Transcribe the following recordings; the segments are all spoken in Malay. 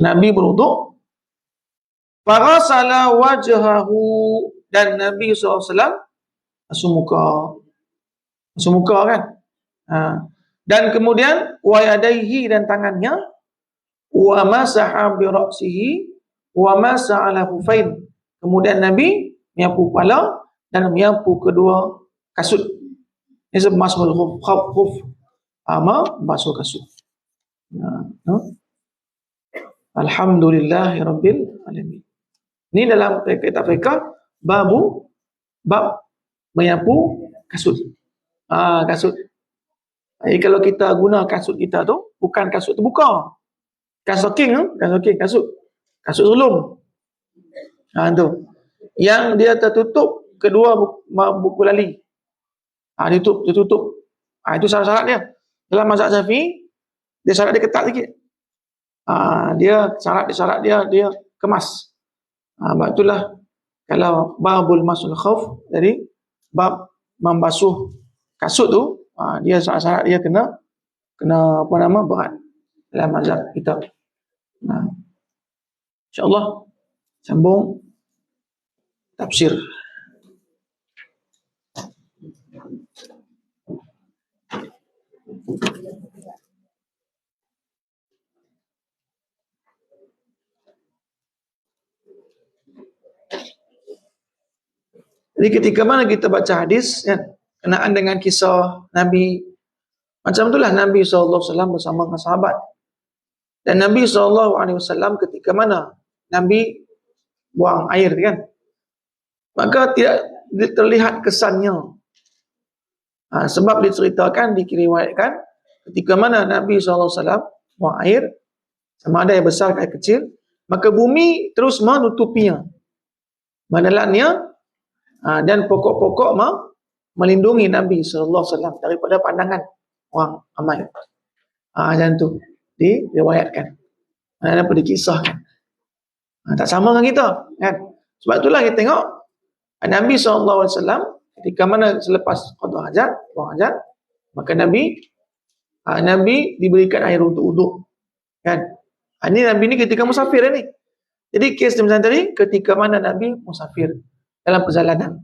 Nabi berwuduk, faghasala wajhahu, dan Nabi SAW basuh muka kan. Dan kemudian wa yadaihi, dan tangannya, wa masaha bi ra'sihi wa masaha ala hufain. Kemudian Nabi menyapu kepala dan menyapu kedua kasut. Ini sebab masahul khuf, basuh kasut. Alhamdulillahirabbil alamin. Ini dalam kitab fiqh bab menyapu kasut. Kasut. Jadi kalau kita guna kasut kita tu bukan kasut terbuka. Kasut kasut sulung. Tu. Yang dia tertutup kedua buku lali. Ditutup. Itu syarat dia. Dalam mazhab Syafi'i, dia syarat dia ketat sikit. Dia syarat dia kemas. Sebab itulah kalau babul masul khauf, jadi bab membasuh kasut tu, dia syarat dia kena berat dalam mazhab kita. InsyaAllah sambung tafsir. Jadi ketika mana kita baca hadis kenaan dengan kisah Nabi, macam itulah Nabi SAW bersama dengan sahabat. Dan Nabi SAW ketika mana Nabi buang air kan, maka tidak terlihat kesannya. Sebab diceritakan, diriwayatkan ketika mana Nabi SAW buang air, sama ada yang besar atau kecil, maka bumi terus menutupinya, menelannya, dan pokok-pokok melindungi Nabi SAW daripada pandangan orang ramai. Dan tu diriwayatkan, dan dikisahkan. Tak sama dengan kita kan. Sebab itulah kita tengok Nabi SAW ketika mana selepas qada hajat, buang hajat, maka Nabi diberikan air untuk uduk kan. Ini Nabi ni ketika musafir ni. Jadi kes macam tadi, ketika mana Nabi musafir dalam perjalanan,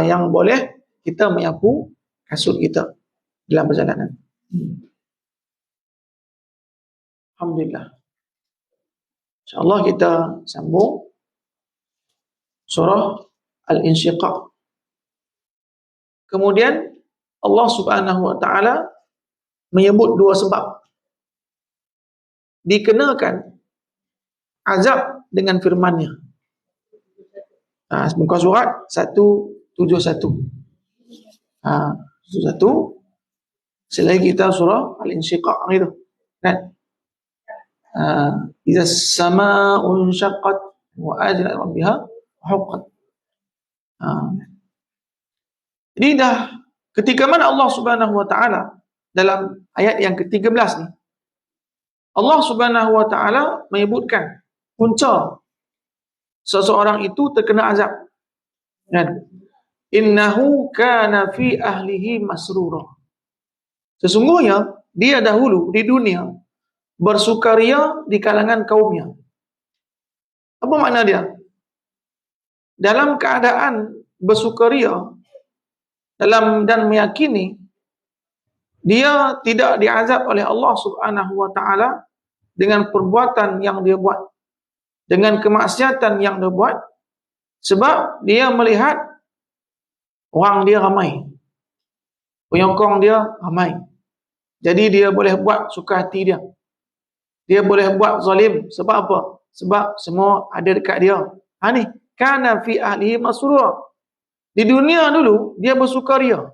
yang boleh kita menyapu kasut kita dalam perjalanan. Alhamdulillah. InsyaAllah kita sambung surah Al-Insyiqaq. Kemudian Allah Subhanahu Wa Taala menyebut dua sebab dikenakan azab dengan firman-Nya. Muka surat 171. 171. Selagi kita surah Al-Insyiqaq itu kan. Idza as-samaa'u inshaqqat wa ajrat rabbiha huqqat. Jadi dah ketika mana Allah Subhanahu Wa Taala dalam ayat yang ke-13 ni, Allah Subhanahu Wa Taala menyebutkan punca seseorang itu terkena azab kan. Innahu kana fi ahlihi masrura. Sesungguhnya dia dahulu di dunia bersukaria di kalangan kaumnya. Apa makna dia? Dalam keadaan bersukaria dan meyakini dia tidak diazab oleh Allah Subhanahu Wa Taala dengan perbuatan yang dia buat, dengan kemaksiatan yang dia buat, sebab dia melihat orang dia ramai, penyokong dia ramai, jadi dia boleh buat suka hati dia. Dia boleh buat zalim. Sebab apa? Sebab semua ada dekat dia. Ni kana fi ahlihi masrura. Di dunia dulu dia bersukaria.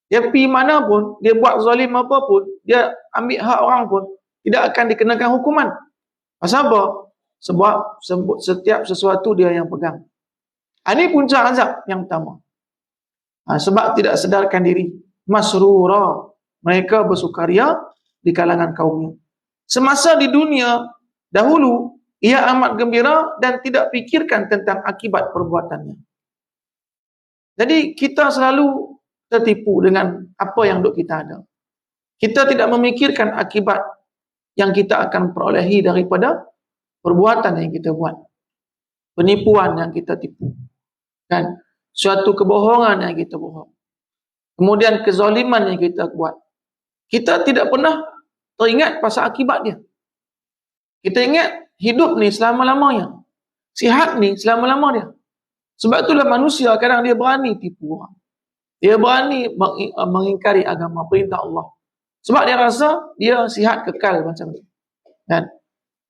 Dia pergi mana pun, dia buat zalim apa pun, dia ambil hak orang pun, tidak akan dikenakan hukuman. Pasal apa? Sebab setiap sesuatu dia yang pegang. Ini punca azab yang pertama. Sebab tidak sedarkan diri. Masrura. Mereka bersukaria di kalangan kaumnya. Semasa di dunia dahulu, ia amat gembira dan tidak fikirkan tentang akibat perbuatannya. Jadi kita selalu tertipu dengan apa yang duk kita ada. Kita tidak memikirkan akibat yang kita akan perolehi daripada perbuatan yang kita buat, penipuan yang kita tipu, kan, suatu kebohongan yang kita bohong, kemudian kezaliman yang kita buat. Kita tidak pernah teringat pasal akibat dia. Kita ingat hidup ni selama-lamanya, sihat ni selama-lamanya. Sebab itulah manusia kadang dia berani tipu orang, dia berani mengingkari agama, perintah Allah, sebab dia rasa dia sihat kekal macam tu, kan?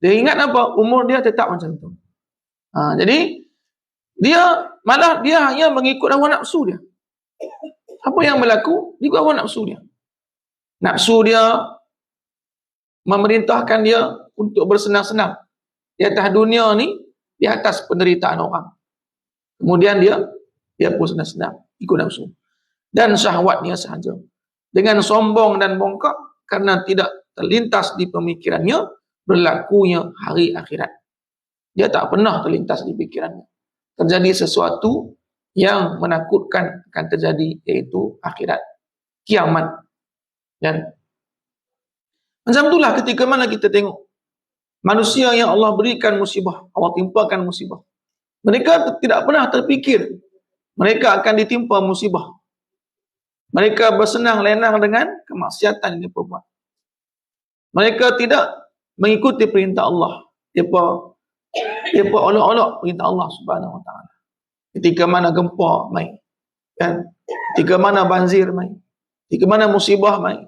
Dia ingat apa? Umur dia tetap macam tu. Jadi dia hanya mengikut hawa nafsu dia. Apa yang berlaku? Ikut hawa nafsu dia. Nafsu dia memerintahkan dia untuk bersenang-senang di atas dunia ni, di atas penderitaan orang. Kemudian dia pun senang-senang ikut nafsu dan syahwatnya sahaja, dengan sombong dan bongkak kerana tidak terlintas di pemikirannya berlakunya hari akhirat. Dia tak pernah terlintas di pikirannya terjadi sesuatu yang menakutkan akan terjadi, iaitu akhirat, kiamat. Dan macam itulah ketika mana kita tengok manusia yang Allah berikan musibah, Allah timpakan musibah, mereka tidak pernah terfikir mereka akan ditimpa musibah. Mereka bersenang lenang dengan kemaksiatan yang mereka buat. Mereka tidak mengikuti perintah Allah. Mereka olok-olok perintah Allah Subhanahu Wa Taala. Ketika mana gempa mai, kan? Ketika mana banjir mai, ketika mana musibah mai,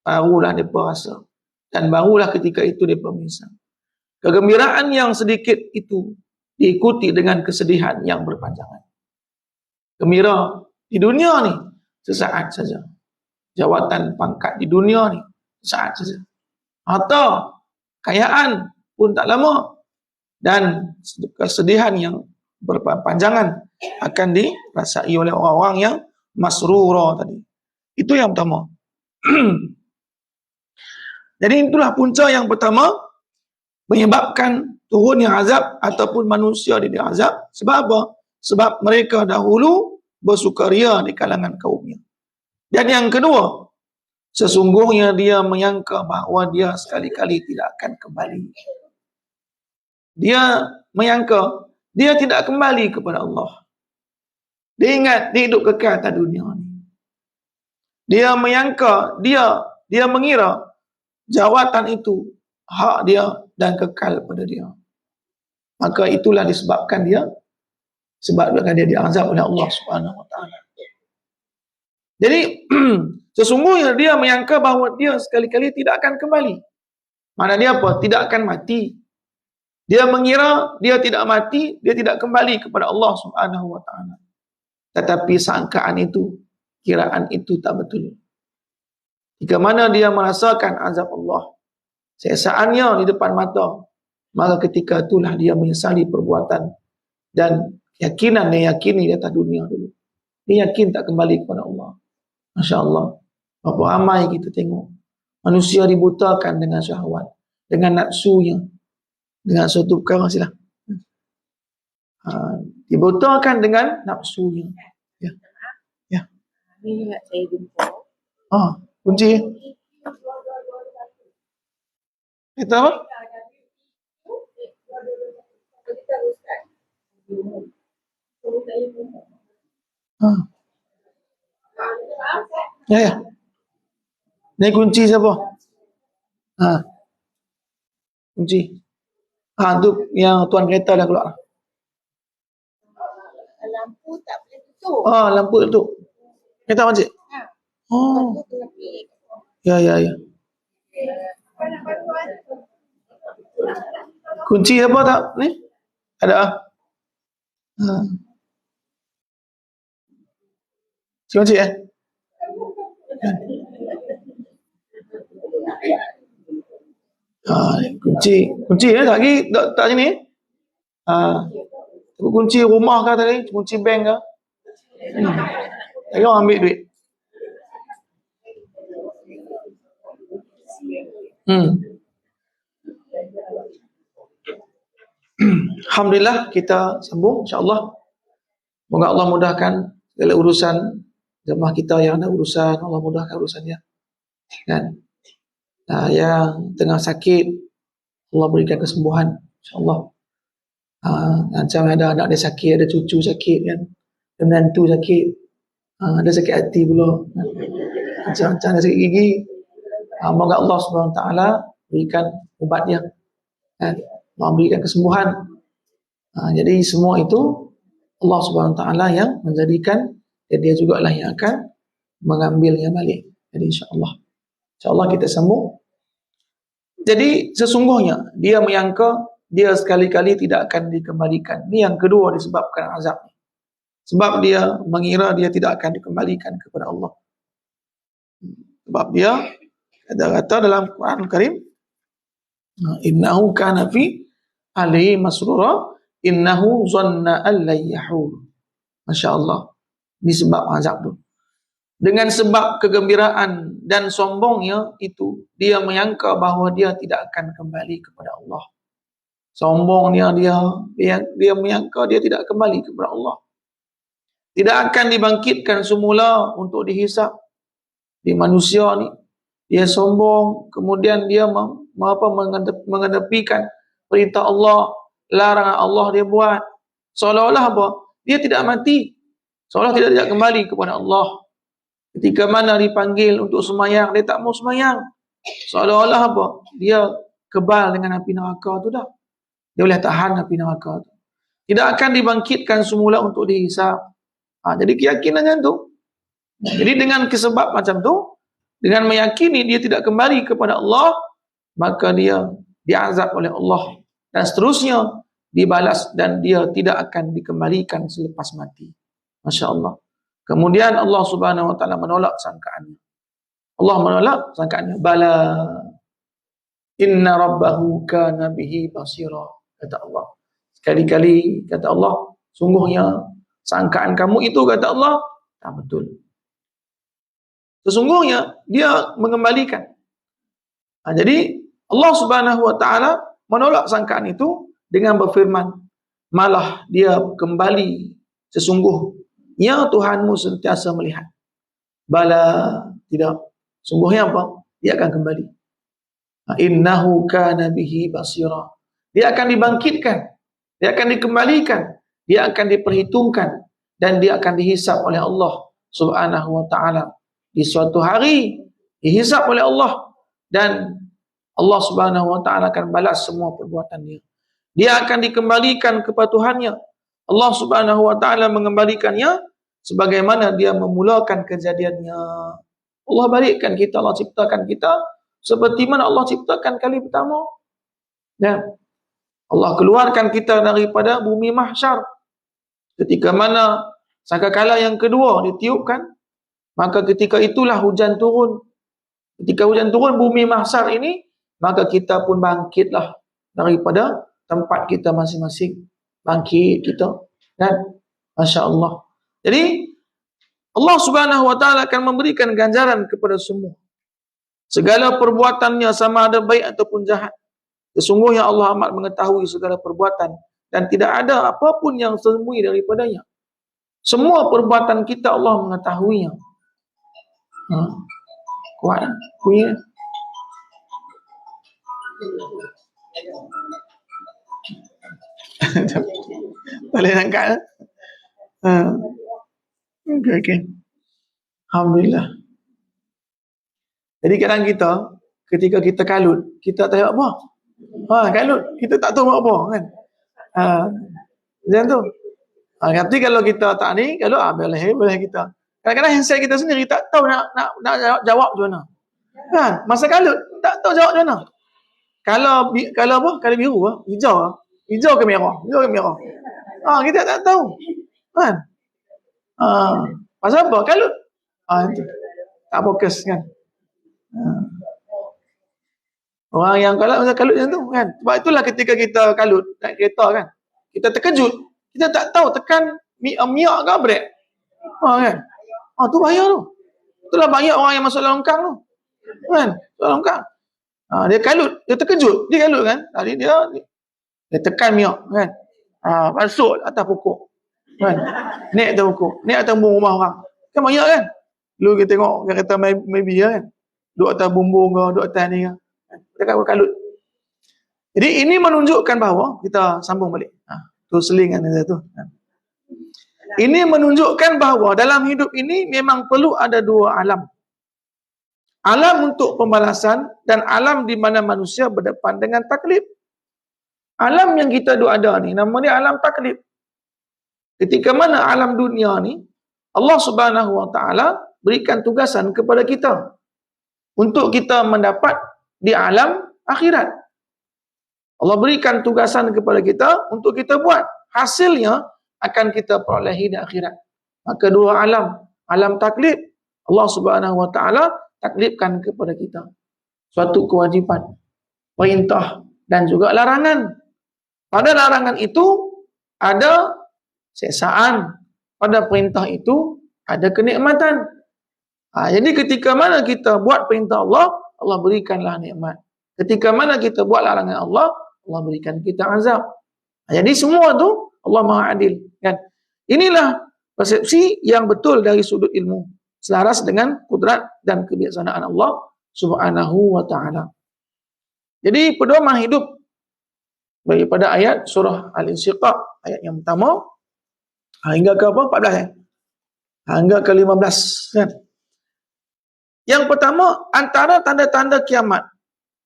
barulah mereka rasa, dan barulah ketika itu mereka menyesal. Kegembiraan yang sedikit itu diikuti dengan kesedihan yang berpanjangan. Gembira di dunia ni sesaat saja, jawatan pangkat di dunia ni sesaat saja, harta kekayaan pun tak lama, dan kesedihan yang berpanjangan akan dirasai oleh orang-orang yang masrura tadi. Itu yang pertama. Jadi itulah punca yang pertama menyebabkan turunnya azab ataupun manusia diazab. Sebab apa? Sebab mereka dahulu bersukaria di kalangan kaumnya. Dan yang kedua, sesungguhnya dia menyangka bahawa dia sekali-kali tidak akan kembali. Dia menyangka dia tidak kembali kepada Allah. Dia ingat dia hidup kekal atas dunia ni. Dia menyangka, dia mengira jawatan itu hak dia dan kekal pada dia. Maka itulah disebabkan dia diazab oleh Allah Subhanahu Wa Taala. Jadi sesungguhnya dia menyangka bahawa dia sekali-kali tidak akan kembali. Mana dia apa? Tidak akan mati. Dia mengira dia tidak mati, dia tidak kembali kepada Allah Subhanahu Wa Taala. Tetapi sangkaan itu, kiraan itu tak betul. Jika mana dia merasakan azab Allah, seksaannya di depan mata, maka ketika itulah dia menyesali perbuatan dan keyakinan dia yakini di atas dunia dulu. Dia yakin tak kembali kepada Allah. Masya Allah. Berapa ramai kita tengok manusia dibutakan dengan syahwat, dengan nafsunya, dengan suatu perkara silah. Dibutakan dengan nafsunya. Ya. Ya. Ini ingat saya jumpa. Kunci. Kita apa? Ya. Ni kunci siapa? Kunci. Tu yang tuan kereta dah keluar. Lampu tak boleh tutup. Lampu tak tutup. Kereta makcik? Ya. Kunci apa tak ni? Ada si makcik kunci tak lagi tak sini. Kunci rumah ke tadi, kunci bank ke? Lagi orang ambil duit. Alhamdulillah, kita sambung insya-Allah. Moga Allah mudahkan segala urusan jemaah kita yang ada urusan, Allah mudahkan urusannya. Kan? yang tengah sakit, Allah berikan kesembuhan, insya-Allah. Macam ada anak dia sakit, ada cucu sakit kan, ada menantu sakit, ada sakit hati pula, macam-macam ada sakit gigi. Moga Allah Subhanahu Wa Taala berikan ubat dia, kan? Allah berikan kesembuhan. Jadi semua itu Allah Subhanahu Wa Taala yang menjadikan, dan dia jugalah yang akan mengambilnya balik. Jadi insya-Allah kita sembuh. Jadi sesungguhnya dia menyangka dia sekali-kali tidak akan dikembalikan. Ini yang kedua disebabkan azab. Sebab dia mengira dia tidak akan dikembalikan kepada Allah. Sebab dia kata dalam Quran Karim, innahu kana fi alihi masrura innahu zanna an la yahur. Masya-Allah. Ini sebab azab tu. Dengan sebab kegembiraan dan sombongnya itu, dia menyangka bahawa dia tidak akan kembali kepada Allah. Sombongnya dia menyangka dia tidak kembali kepada Allah. Tidak akan dibangkitkan semula untuk dihisap. Di manusia ni, dia sombong, kemudian dia mengenepikan perintah Allah, larangan Allah dia buat. Seolah-olah apa? Dia tidak mati. Seolah tidak kembali kepada Allah. Ketika mana dipanggil untuk semayang, dia tak mau semayang. Seolah-olah apa? Dia kebal dengan api neraka tu dah. Dia boleh tahan api neraka tu. Tidak akan dibangkitkan semula untuk dihisap. Jadi keyakinannya tu. Jadi dengan kesebab macam tu, dengan meyakini dia tidak kembali kepada Allah, maka dia diazab oleh Allah. Dan seterusnya dibalas, dan dia tidak akan dikembalikan selepas mati. Masya Allah. Kemudian Allah Subhanahu Wa Taala menolak sangkaannya. Allah menolak sangkaannya. Bala inna rabbahu kana bihi basira, kata Allah. Sekali-kali kata Allah, sungguhnya sangkaan kamu itu, kata Allah, tak betul. Sesungguhnya dia mengembalikan. Jadi Allah Subhanahu Wa Taala menolak sangkaan itu dengan berfirman, malah dia kembali, sesungguhnya Tuhanmu sentiasa melihat. Bala, tidak. Sungguhnya apa? Dia akan kembali. Innahu kana bihi basira. Dia akan dibangkitkan, dia akan dikembalikan, dia akan diperhitungkan, dan dia akan dihisap oleh Allah Subhanahu Wa Taala. Di suatu hari dihisap oleh Allah, dan Allah Subhanahu Wa Taala akan balas semua perbuatan dia. Dia akan dikembalikan kepada Tuhannya. Allah Subhanahu Wa Taala mengembalikannya sebagaimana dia memulakan kejadiannya. Allah balikkan kita, Allah ciptakan kita seperti mana Allah ciptakan kali pertama. Dan Allah keluarkan kita daripada bumi mahsyar. Ketika mana sangkakala yang kedua ditiupkan, maka ketika itulah hujan turun. Ketika hujan turun bumi mahsyar ini, maka kita pun bangkitlah daripada tempat kita masing-masing. Bangkit kita. Dan Masya Allah. Jadi Allah Subhanahu Wa Taala akan memberikan ganjaran kepada semua. Segala perbuatannya, sama ada baik ataupun jahat. Sesungguhnya Allah amat mengetahui segala perbuatan, dan tidak ada apapun yang tersembunyi daripadanya. Semua perbuatan kita Allah mengetahuinya. Kuat punya. Boleh angkat. Okey. Alhamdulillah. Jadi kadang kita, ketika kita kalut, kita tak tahu apa. Kalut, kita tak tahu apa kan. Macam tu. Tapi kalau kita tak ni, kalau boleh kita. Kadang-kadang handset kita sendiri tak tahu nak jawab macam mana. Kan? Masa kalut, tak tahu jawab macam mana. Kalau apa? Kalau biru, hijau. Hijau ke merah? Hijau ke merah? Kita tak tahu. Kan? Pasal apa? Kalut. Itu. Tak fokus kan. Orang yang kalut macam tu kan. Sebab itulah ketika kita kalut naik kereta kan, kita terkejut. Kita tak tahu tekan miak ke brek. Kan? Tu bahaya tu. Itulah banyak orang yang masuk longkang tu. Kan? Masuk longkang. Dia kalut, dia terkejut. Dia kalut kan. Tadi dia tekan miak kan. Masuk atas pokok. Kan? Naik atas pokok. Naik atas rumah orang. Kan banyak kan? Dulu kita tengok kereta maybe kan. duduk atas bumbung ke, duduk atas ni ke. Dekat berkalut. Jadi ini menunjukkan bahawa, kita sambung balik. Tu seling kan tu. Ini menunjukkan bahawa dalam hidup ini memang perlu ada dua alam. Alam untuk pembalasan dan alam di mana manusia berdepan dengan taklif. Alam yang kita ada ni, nama dia alam taklif. Ketika mana alam dunia ni, Allah Subhanahu Wa Taala berikan tugasan kepada kita untuk kita mendapat di alam akhirat. Allah berikan tugasan kepada kita untuk kita buat. Hasilnya akan kita perolehi di akhirat. Maka dua alam, alam taklif, Allah Subhanahu Wa Taala taklifkan kepada kita suatu kewajipan, perintah dan juga larangan. Pada larangan itu ada siksaan, pada perintah itu ada kenikmatan. Jadi ketika mana kita buat perintah Allah, Allah berikanlah nikmat. Ketika mana kita buat larangan Allah, Allah berikan kita azab. Jadi semua tu Allah Maha Adil, kan? Inilah persepsi yang betul dari sudut ilmu, selaras dengan kudrat dan kebijaksanaan Allah Subhanahu Wa Taala. Jadi pedoman hidup daripada ayat surah Al-Insyiqaq, ayat yang pertama hingga ke apa? 14 hingga ke 15, kan? Yang pertama, antara tanda-tanda kiamat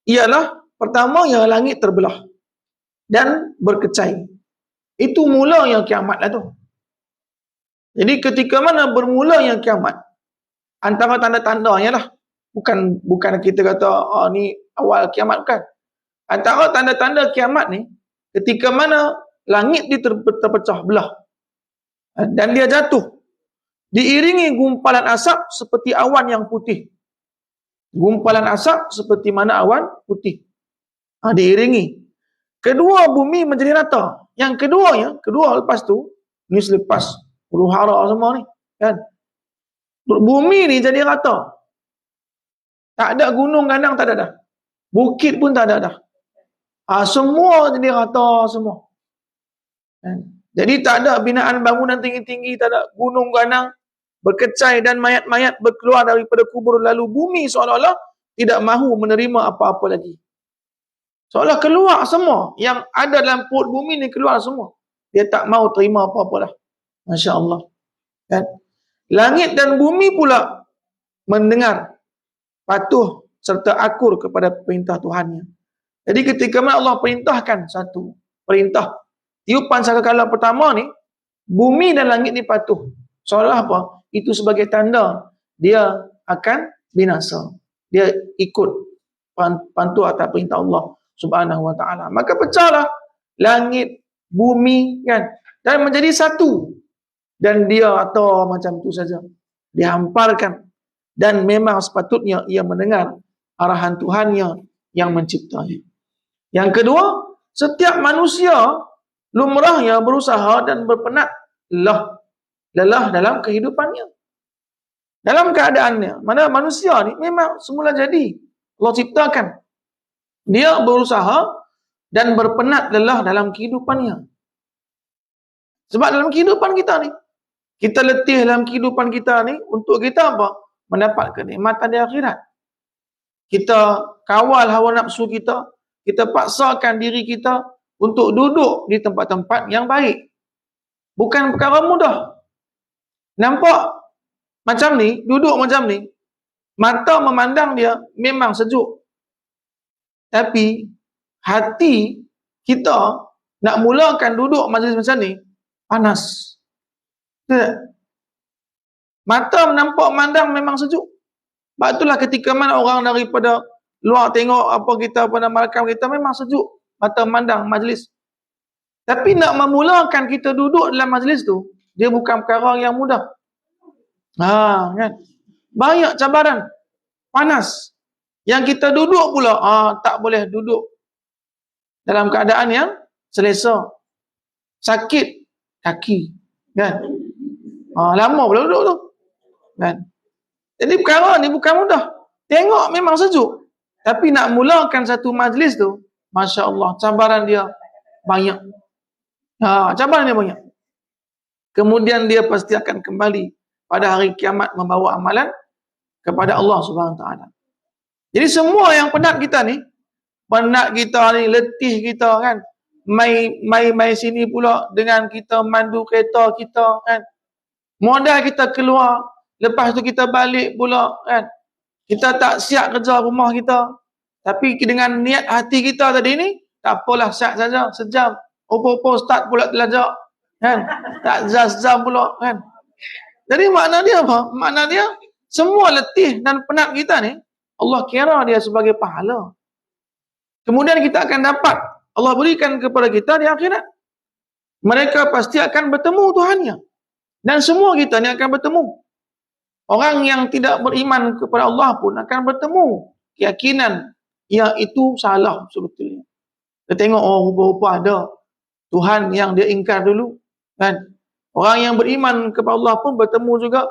ialah pertama yang langit terbelah dan berkecai. Itu mula yang kiamat lah tu. Jadi ketika mana bermula yang kiamat, antara tanda-tandanya lah. Bukan kita kata ni awal kiamat, bukan. Antara tanda-tanda kiamat ni, ketika mana langit dia terpecah belah dan dia jatuh, diiringi gumpalan asap seperti awan yang putih. Gumpalan asap seperti mana awan putih. Diiringi. Kedua bumi menjadi rata. Yang kedua lepas tu, ni selepas huru hara semua ni, kan? Bumi ni jadi rata. Tak ada gunung ganang, tak ada dah. Bukit pun tak ada dah. Semua jadi rata semua. Kan? Jadi tak ada binaan bangunan tinggi-tinggi, tak ada gunung ganang berkecai dan mayat-mayat berkeluar daripada kubur, lalu bumi seolah-olah tidak mahu menerima apa-apa lagi. Seolah keluar semua. Yang ada dalam perut bumi ni keluar semua. Dia tak mau terima apa-apa dah. Masya Allah. Kan? Langit dan bumi pula mendengar, patuh serta akur kepada perintah Tuhannya. Jadi ketika Allah perintahkan satu perintah, tiupan sangkakala pertama ni, bumi dan langit ni patuh. Seolah apa? Itu sebagai tanda dia akan binasa. Dia ikut patuh atas perintah Allah Subhanahu Wa Taala. Maka pecahlah langit, bumi, kan, dan menjadi satu. Dan dia atau macam tu saja. Dihamparkan. Dan memang sepatutnya ia mendengar arahan Tuhannya yang menciptanya. Yang kedua, setiap manusia lumrahnya berusaha dan berpenat lelah dalam kehidupannya. Dalam keadaannya, mana manusia ni memang semula jadi. Allah ciptakan. Dia berusaha dan berpenat lelah dalam kehidupannya. Sebab dalam kehidupan kita ni, kita letih dalam kehidupan kita ni, untuk kita apa? Mendapat kenikmatan di akhirat. Kita kawal hawa nafsu kita, kita paksakan diri kita untuk duduk di tempat-tempat yang baik. Bukan perkara mudah. Nampak macam ni, duduk macam ni, mata memandang dia memang sejuk. Tapi hati kita nak mulakan duduk majlis macam ni, panas. Mata nampak mandang memang sejuk. Sebab itulah ketika mana orang daripada luar tengok apa kita pada malam kita, memang sejuk mata mandang majlis. Tapi nak memulakan kita duduk dalam majlis tu, dia bukan perkara yang mudah. Kan? Banyak cabaran, panas. Yang kita duduk pula, tak boleh duduk dalam keadaan yang selesa. Sakit kaki, kan? Lama pula duduk tu, kan? Jadi perkara ni bukan mudah. Tengok memang sejuk, tapi nak mulakan satu majlis tu, Masya Allah, cabaran dia banyak. Cabaran dia banyak. Kemudian dia pasti akan kembali pada hari kiamat membawa amalan kepada Allah Subhanahu Wa Taala. Jadi semua yang penat kita ni, letih kita kan. Mai sini pula dengan kita mandu kereta kita kan. Modal kita keluar, lepas tu kita balik pula kan. Kita tak siap kerja rumah kita. Tapi dengan niat hati kita tadi ni, tak apalah, siap saja, sejam. Opo-opo start pula belajar. Kan? Tak jam pula kan. Jadi makna dia apa? Makna dia, semua letih dan penat kita ni, Allah kira dia sebagai pahala. Kemudian kita akan dapat, Allah berikan kepada kita di akhirat. Mereka pasti akan bertemu Tuhannya. Dan semua kita ni akan bertemu. Orang yang tidak beriman kepada Allah pun akan bertemu keyakinan yang itu salah sebetulnya. Kita tengok, rupa-rupa ada Tuhan yang dia ingkar dulu. Kan? Orang yang beriman kepada Allah pun bertemu juga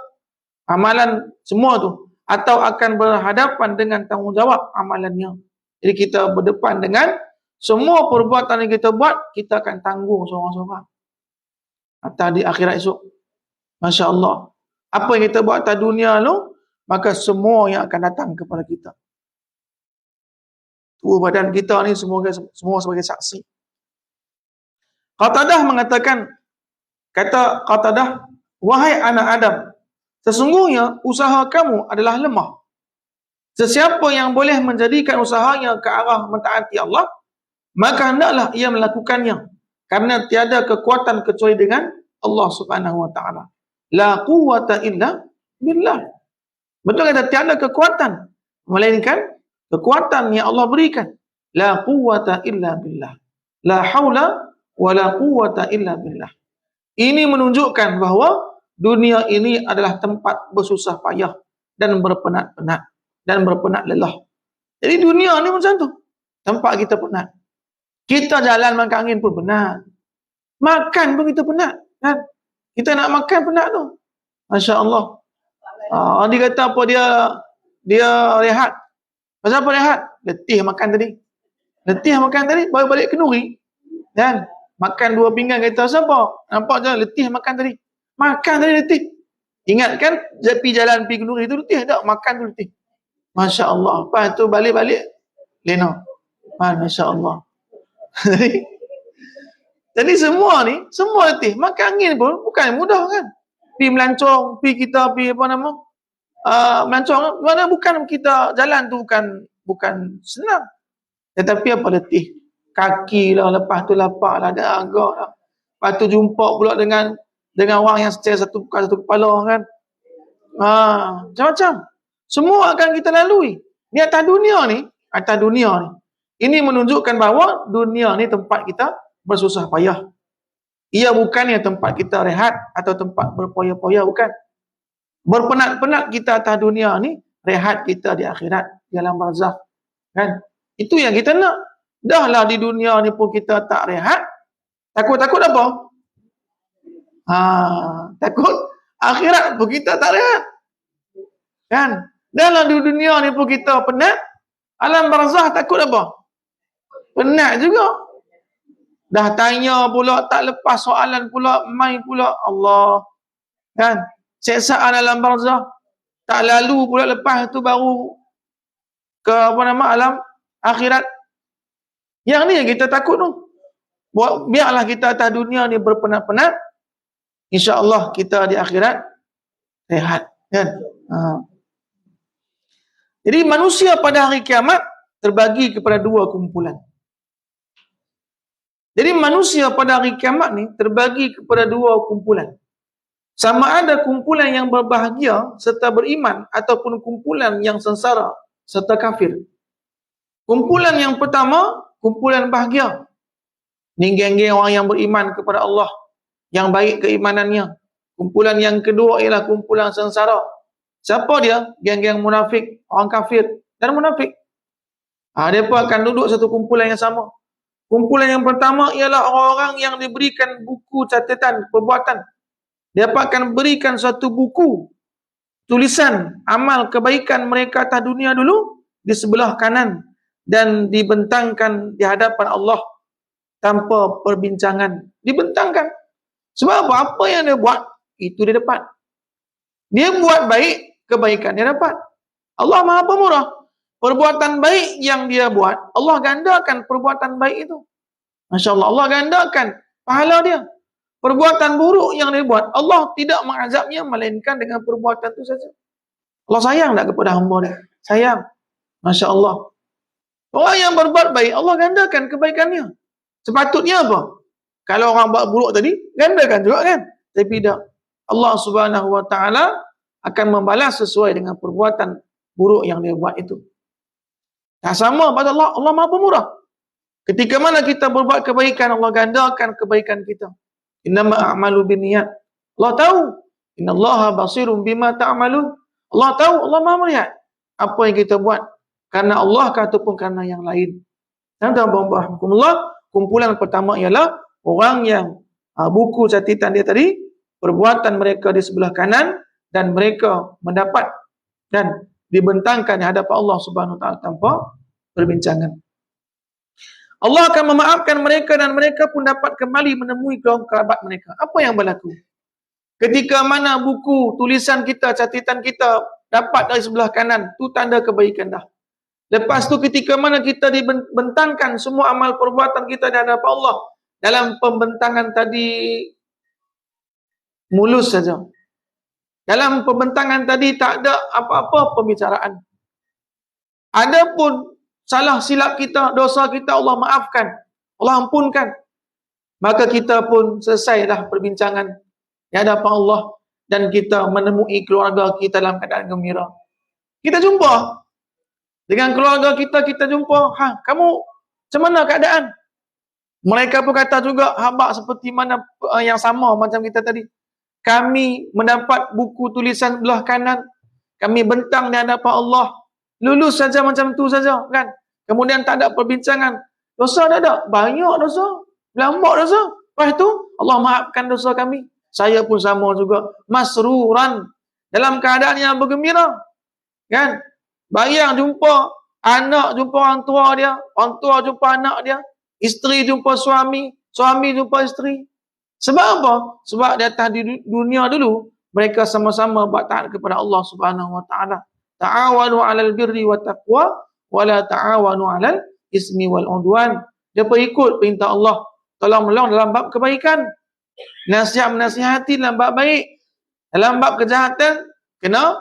amalan semua tu. Atau akan berhadapan dengan tanggungjawab amalannya. Jadi kita berdepan dengan semua perbuatan yang kita buat, kita akan tanggung seorang-seorang. Atau di akhirat esok. Masya Allah. Apa yang kita buat atas dunia tu, maka semua yang akan datang kepada kita. Tubuh badan kita ni semua sebagai saksi. Qatadah mengatakan, kata Qatadah, wahai anak Adam, sesungguhnya usaha kamu adalah lemah. Sesiapa yang boleh menjadikan usahanya ke arah mentaati Allah, maka hendaklah ia melakukannya. Karena tiada kekuatan kecuali dengan Allah Subhanahu wa ta'ala. La quwwata illa billah. Betul kata, tiada kekuatan melainkan kekuatan yang Allah berikan. La quwwata illa billah. La haula wa la quwwata illa billah. Ini menunjukkan bahawa dunia ini adalah tempat bersusah payah dan berpenat-penat dan berpenat lelah. Jadi dunia ni macam tu. Tempat kita penat. Kita jalan makan angin pun penat. Makan pun kita penat. Kan? Kita nak makan penat tu. Masya Allah. Dia kata apa, dia rehat. Pasal apa rehat? Letih makan tadi. Letih makan tadi, baru balik kenduri. Kan? Makan 2 pinggan, kata siapa? Nampak je letih makan tadi. Makan tadi letih. Ingat kan, jalan pergi kenduri tu letih tak? Makan tu letih. Masya Allah. Lepas tu balik-balik lena. Masya Allah. Jadi semua ni, semua letih. Makan angin pun bukan mudah kan. Pergi melancong, pergi melancong. Mana bukan kita jalan tu bukan senang. Tetapi apa letih. Kaki lah, lepas tu lapar lah, ada agak lah. Lepas tu jumpa pula dengan orang yang satu kepala kan. Macam-macam. Semua akan kita lalui. Ni atas dunia ni. Ini menunjukkan bahawa dunia ni tempat kita bersusah payah. Ia bukannya tempat kita rehat atau tempat berpoya-poya, bukan. Berpenat-penat kita atas dunia ni, rehat kita di akhirat, di alam barzakh. Kan? Itu yang kita nak. Dahlah di dunia ni pun kita tak rehat. Takut apa? Takut akhirat pun kita tak rehat. Kan? Dahlah di dunia ni pun kita penat. Alam barzakh takut apa? Penat juga. Dah tanya pula, tak lepas soalan pula, mai pula. Allah. Kan? Seksaan alam barzakh. Tak lalu pula, lepas tu baru ke alam akhirat. Yang ni yang kita takut tu. Biarlah kita atas dunia ni berpenat-penat. InsyaAllah kita di akhirat rehat. Kan? Jadi manusia pada hari kiamat terbagi kepada 2 kumpulan. Jadi manusia pada hari kiamat ni terbagi kepada 2 kumpulan. Sama ada kumpulan yang berbahagia serta beriman ataupun kumpulan yang sengsara serta kafir. Kumpulan yang pertama, kumpulan bahagia. Ni geng-geng orang yang beriman kepada Allah, yang baik keimanannya. Kumpulan yang kedua ialah kumpulan sengsara. Siapa dia? Geng-geng munafik, orang kafir dan munafik. Mereka akan duduk satu kumpulan yang sama. Kumpulan yang pertama ialah orang-orang yang diberikan buku catatan perbuatan. Mereka akan berikan satu buku tulisan amal kebaikan mereka atas dunia dulu di sebelah kanan dan dibentangkan di hadapan Allah tanpa perbincangan. Dibentangkan. Sebab apa? Apa yang dia buat, itu dia dapat. Dia buat baik, kebaikan dia dapat. Allah Maha Pemurah. perbuatan baik yang dia buat, Allah gandakan perbuatan baik itu. Masya Allah, Allah gandakan pahala dia. Perbuatan buruk yang dia buat, Allah tidak mengazabnya melainkan dengan perbuatan itu saja. Allah sayang tak kepada hamba dia? Sayang. Masya Allah. Orang yang berbuat baik, Allah gandakan kebaikannya. Sepatutnya apa? Kalau orang buat buruk tadi, gandakan juga kan? Tapi tidak. Allah Subhanahu Wa Taala akan membalas sesuai dengan perbuatan buruk yang dia buat itu. Tak sama pada Allah. Allah Maha Pemurah. Ketika mana kita berbuat kebaikan, Allah gandakan kebaikan kita. Innama a'malu binniyat. Allah tahu. Innallaha basirun bima ta'malun. Allah tahu, Allah Maha melihat apa yang kita buat. Karena Allah ataupun karena yang lain. Dan alhamdulillah, kumpulan pertama ialah orang yang buku catatan dia tadi, perbuatan mereka di sebelah kanan dan mereka mendapat dan dibentangkan di hadapan Allah Subhanahu Wa Taala tanpa perbincangan. Allah akan memaafkan mereka dan mereka pun dapat kembali menemui kaum kerabat mereka. Apa yang berlaku? Ketika mana buku tulisan kita, catatan kita dapat dari sebelah kanan, tu tanda kebaikan dah. Lepas tu ketika mana kita dibentangkan semua amal perbuatan kita di hadapan Allah, dalam pembentangan tadi mulus saja. Dalam pembentangan tadi tak ada apa-apa pembicaraan. Adapun salah silap kita, dosa kita Allah maafkan, Allah ampunkan. Maka kita pun selesailah perbincangan di hadapan Allah dan kita menemui keluarga kita dalam keadaan gembira. Kita jumpa dengan keluarga kita, kita jumpa, kamu macam mana keadaan? Mereka pun kata juga, hamba seperti mana yang sama macam kita tadi. Kami mendapat buku tulisan belah kanan, kami bentang di hadapan Allah. Lulus saja macam tu saja kan. Kemudian tak ada perbincangan. Dosa tak ada. Banyak dosa. Berlambak dosa. Lepas tu Allah maafkan dosa kami. Saya pun sama juga. Masruran. Dalam keadaan yang bergembira. Kan? Bayang jumpa anak jumpa orang tua dia. Orang tua jumpa anak dia. Isteri jumpa suami. Suami jumpa isteri. Sebab apa? Sebab di atas dunia dulu mereka sama-sama buat taat kepada Allah Subhanahu Wa Taala. Ta'awanu 'alal birri wat taqwa wa la ta'awanu 'alal ismi wal 'udwan. Dia ikut perintah Allah, tolong-menolong dalam bab kebaikan. Nasihat-menasihati dalam bab baik. Dalam bab kejahatan kena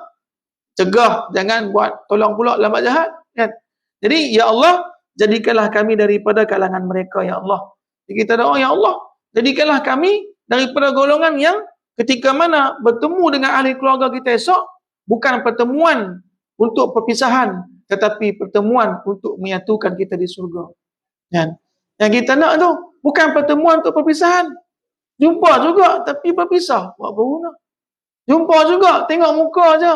cegah, jangan buat tolong pula dalam bab jahat, kan? Jadi ya Allah, jadikanlah kami daripada kalangan mereka ya Allah. Jadi kita doa ya Allah, jadikanlah kami daripada golongan yang ketika mana bertemu dengan ahli keluarga kita esok, bukan pertemuan untuk perpisahan, tetapi pertemuan untuk menyatukan kita di surga. Kan? Yang kita nak tu bukan pertemuan untuk perpisahan. Jumpa juga tapi berpisah. Buat apa guna? Jumpa juga, tengok muka aja.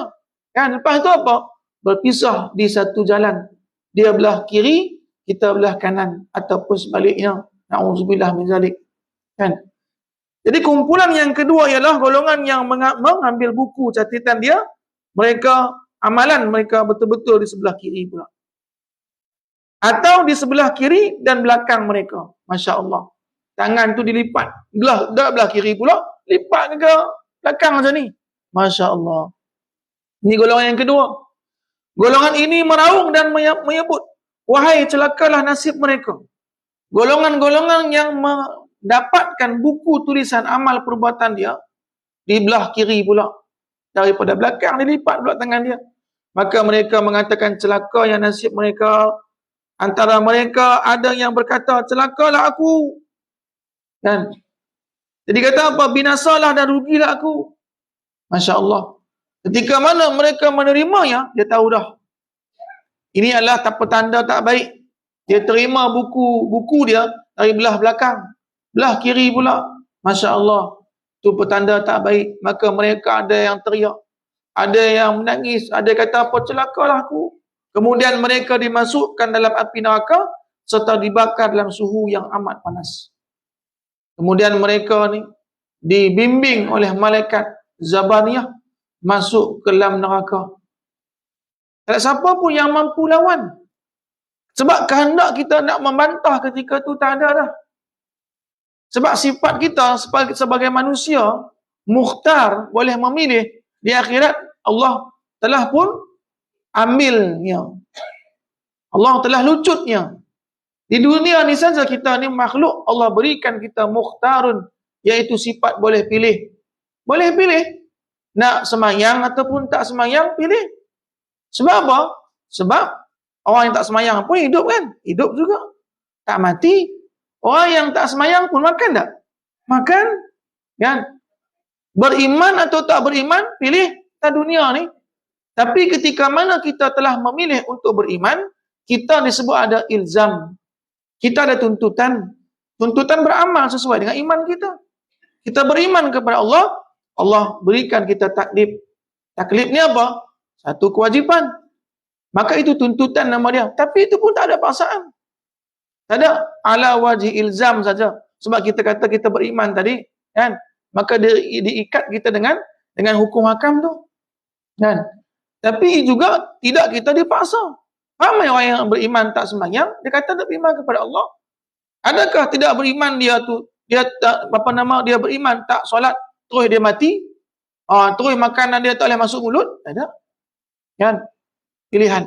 Kan? Lepas tu apa? Berpisah di satu jalan. Dia belah kiri, kita belah kanan ataupun sebaliknya. Na'udzubillah min zalik. Kan? Jadi kumpulan yang kedua ialah golongan yang mengambil buku catatan dia, mereka amalan mereka betul-betul di sebelah kiri pula. Atau di sebelah kiri dan belakang mereka. Masya Allah. Tangan tu dilipat. Belah kiri pula, lipat ke belakang macam ni. Masya Allah. Ini golongan yang kedua. Golongan ini meraung dan menyebut, wahai celakalah nasib mereka. Golongan-golongan yang mendapatkan buku tulisan amal perbuatan dia di belah kiri pula. Daripada belakang dilipat pula tangan dia. Maka mereka mengatakan celaka yang nasib mereka. Antara mereka ada yang berkata, celakalah aku. Kan? Jadi kata apa? Binasalah dan rugilah aku. Masya Allah. Ketika mana mereka menerimanya, dia tahu dah. Ini adalah petanda tak baik. Dia terima buku dia dari belah belakang. Belah kiri pula. Masya Allah. Itu petanda tak baik. Maka mereka ada yang teriak. Ada yang menangis. Ada kata apa? Celakalah aku. Kemudian mereka dimasukkan dalam api neraka serta dibakar dalam suhu yang amat panas. Kemudian mereka ni dibimbing oleh malaikat Zabaniyah masuk ke dalam neraka. Tak ada siapa pun yang mampu lawan. Sebab kehendak kita nak membantah ketika tu tak ada dah. Sebab sifat kita sebagai manusia mukhtar, boleh memilih. Di akhirat Allah telah pun ambilnya. Allah telah lucutnya. Di dunia ni saja kita ni makhluk, Allah berikan kita mukhtarun, iaitu sifat boleh pilih. Boleh pilih. Nak semayang ataupun tak semayang, pilih. Sebab apa? Sebab orang yang tak semayang pun hidup kan? Hidup juga. Tak mati. Orang yang tak semayang pun makan tak? Makan. Kan? Beriman atau tak beriman, pilih kita dunia ni. Tapi ketika mana kita telah memilih untuk beriman, kita disebut ada ilzam. Kita ada tuntutan. Tuntutan beramal sesuai dengan iman kita. Kita beriman kepada Allah, Allah berikan kita taklif. Taklif ni apa? Satu kewajipan. Maka itu tuntutan nama dia. Tapi itu pun tak ada paksaan. Tak ada ala wajhi ilzam saja. Sebab kita kata kita beriman tadi, kan? Maka diikat kita dengan hukum hakam tu. Kan? Tapi juga tidak kita dipaksa. Ramai orang yang beriman tak sembahyang, dia kata tak beriman kepada Allah. Adakah tidak beriman dia tu, dia tak, dia beriman tak solat, terus dia mati? Terus makanan dia tak boleh masuk mulut? Tak ada. Kan? Pilihan.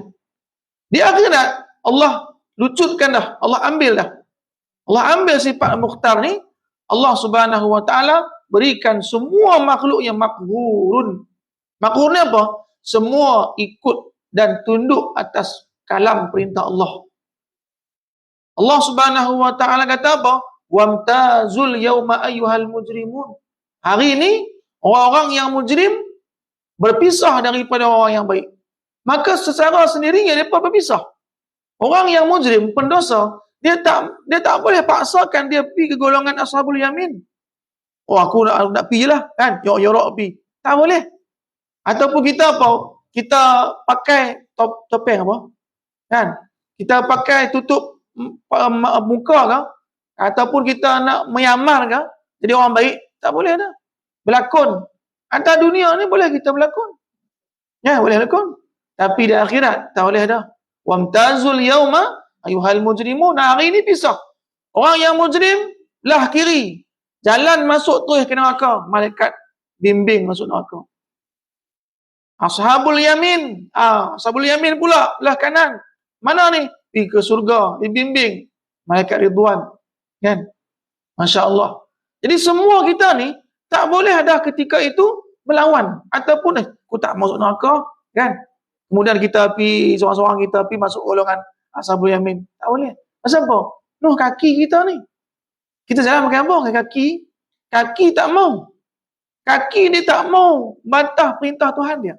Di akhirat, Allah lucutkan dah. Allah ambil dah. Allah ambil sifat mukhtar ni. Allah subhanahu wa ta'ala berikan semua makhluk yang makhurun. Makhur ni apa? Semua ikut dan tunduk atas kalam perintah Allah. Allah subhanahu wa ta'ala kata apa? Wamtazul yawma ayyuhal mujrimun. Hari ini, orang-orang yang mujrim berpisah daripada orang yang baik. Maka secara sendirinya mereka berpisah. Orang yang mujrim, pendosa, dia tak boleh paksakan dia pergi ke golongan ashabul yamin. Aku nak pergi lah, kan? Yorok pergi. Tak boleh. Ataupun kita apa? Kita pakai topeng apa? Kan? Kita pakai tutup muka ke? Ataupun kita nak menyamar ke? Jadi orang baik? Tak boleh dah. Berlakon. Atas dunia ni boleh kita berlakon. Ya, boleh berlakon. Tapi di akhirat, tak boleh dah. Wamtazul yawma ayuhal mujrimun. Hari ini pisah. Orang yang mujrim, belah kiri. Jalan masuk terus ke neraka. Malaikat bimbing masuk neraka. Ashabul yamin. Ashabul yamin pula, belah kanan. Mana ni? Pergi ke surga, dibimbing. Malaikat Ridwan. Kan? Masya Allah. Jadi semua kita ni, tak boleh ada ketika itu melawan. Ataupun, aku tak masuk neraka. Kan? Kemudian kita pergi, seorang-seorang kita pergi masuk golongan ashabul yamin. Tak boleh. Pasal apa? Noh kaki kita ni. Kita jalan pakai apa? Pakai kaki. Kaki tak mau. Kaki dia tak mau bantah perintah Tuhan dia.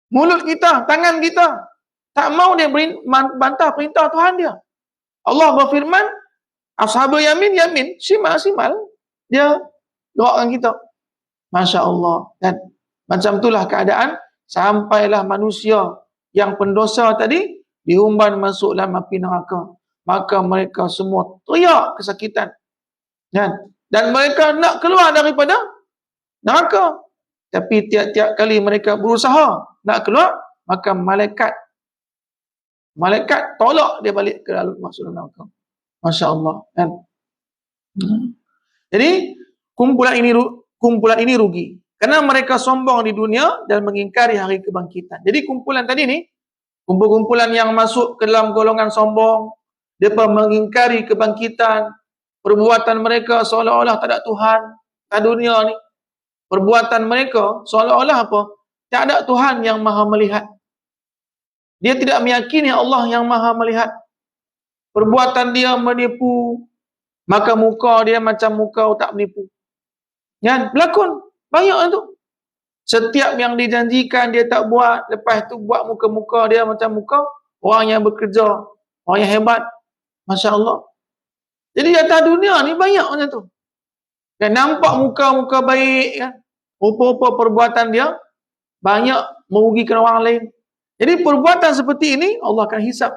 Mulut kita, tangan kita tak mau dia bantah perintah Tuhan dia. Allah berfirman, ashabul yamin, simal. Dia doakan kita. Masya Allah. Dan macam itulah keadaan sampailah manusia yang pendosa tadi dihumban masuk dalam api neraka. Maka mereka semua teriak kesakitan. Dan mereka nak keluar daripada neraka. Tapi tiap-tiap kali mereka berusaha nak keluar, maka malaikat tolak dia balik ke dalam masuk dalam neraka. Masya Allah. Kan? Jadi kumpulan ini rugi. Kerana mereka sombong di dunia dan mengingkari hari kebangkitan. Jadi kumpulan tadi ni, kumpulan yang masuk ke dalam golongan sombong, mereka mengingkari kebangkitan, perbuatan mereka seolah-olah tak ada Tuhan kat dunia ni. Perbuatan mereka seolah-olah apa? Tak ada Tuhan yang maha melihat. Dia tidak meyakini Allah yang maha melihat. Perbuatan dia menipu, maka muka dia macam muka tak menipu. Kan? Berlakon. Banyak tu. Setiap yang dijanjikan dia tak buat, lepas tu buat muka-muka dia macam muka orang yang bekerja, orang yang hebat. Masya Allah. Jadi atas dunia ni banyak macam tu. Kan nampak muka-muka baik kan. Rupa-rupa perbuatan dia banyak merugikan orang lain. Jadi perbuatan seperti ini Allah akan hisap.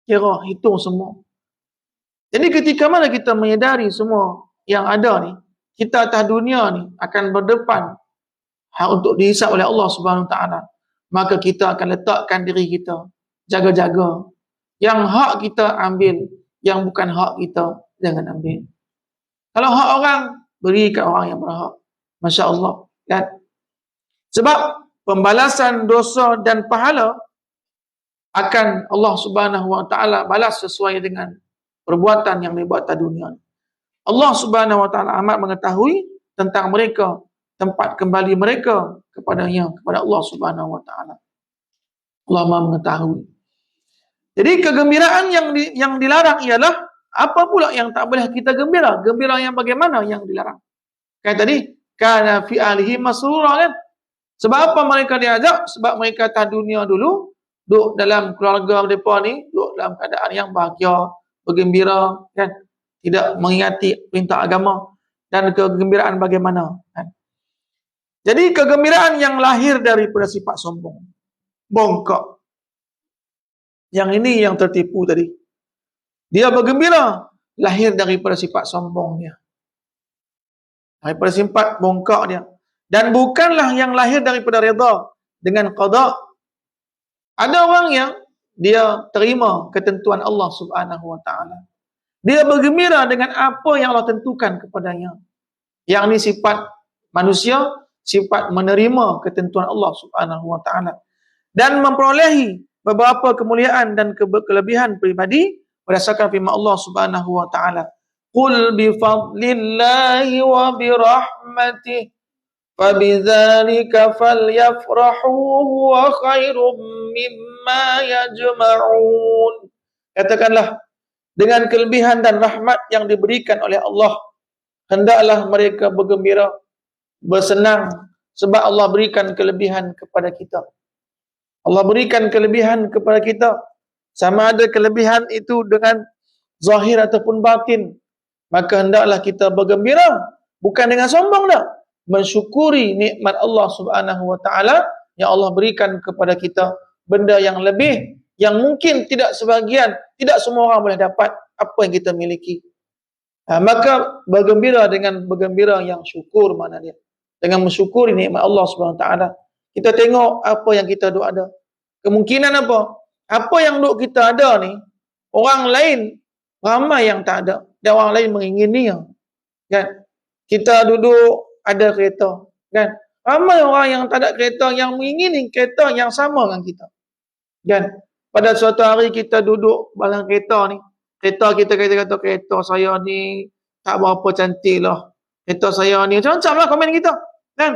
Kira, hitung semua. Jadi ketika mana kita menyedari semua yang ada ni, kita atas dunia ni akan berdepan untuk dihisap oleh Allah Subhanahu Wa Taala. Maka kita akan letakkan diri kita jaga-jaga. Yang hak kita ambil, yang bukan hak kita jangan ambil. Kalau hak orang, beri kat orang yang berhak. Masya Allah. Kan? Sebab pembalasan dosa dan pahala akan Allah Subhanahu wa taala balas sesuai dengan perbuatan yang dibuat di dunia. Allah Subhanahu wa taala amat mengetahui tentang mereka, tempat kembali mereka kepadanya, kepada Allah Subhanahu wa taala. Allah Maha mengetahui. Jadi kegembiraan yang dilarang ialah apa pula yang tak boleh kita gembira? Gembira yang bagaimana yang dilarang? Kayak tadi, kana fi alihi masrura kan? Sebab apa mereka diajak? Sebab mereka atas dunia dulu, duduk dalam keluarga mereka ni, duduk dalam keadaan yang bahagia, bergembira, kan? Tidak mengingati perintah agama dan kegembiraan bagaimana, kan? Jadi kegembiraan yang lahir daripada sifat sombong, bongkok. Yang ini yang tertipu tadi. Dia bergembira lahir daripada sifat sombong dia. Daripada sifat bongkok dia. Dan bukanlah yang lahir daripada redha dengan qada. Ada orang yang dia terima ketentuan Allah Subhanahu wa taala. Dia bergembira dengan apa yang Allah tentukan kepadanya. Yang ini sifat manusia, sifat menerima ketentuan Allah Subhanahu wa taala dan memperolehi beberapa kemuliaan dan kelebihan pribadi berdasarkan firman Allah Subhanahu wa taala. Qul bi fadlillahi wa bi rahmatihi fabidzalika falyafrahu huwa khairum mimma yajma'un. Katakanlah, dengan kelebihan dan rahmat yang diberikan oleh Allah, hendaklah mereka bergembira, bersenang, sebab Allah berikan kelebihan kepada kita. Allah berikan kelebihan kepada kita. Sama ada kelebihan itu dengan zahir ataupun batin. Maka hendaklah kita bergembira. Bukan dengan sombong dah. Mensyukuri nikmat Allah Subhanahu wa taala yang Allah berikan kepada kita. Benda yang lebih, yang mungkin tidak sebahagian, tidak semua orang boleh dapat apa yang kita miliki. Maka bergembira dengan bergembira yang syukur mana dia. Dengan mensyukuri nikmat Allah Subhanahu wa taala. Kita tengok apa yang kita duk ada. Kemungkinan apa? Apa yang duk kita ada ni, orang lain ramai yang tak ada. Dan orang lain mengingininya. Kan? Kita duduk ada kereta. Kan? Ramai orang yang tak ada kereta, yang mengingini kereta yang sama dengan kita. Kan? Pada suatu hari kita duduk dalam kereta ni. Kereta kita kata kereta saya ni tak berapa cantik lah. Kereta saya ni macam-macam lah komen kita. Kan?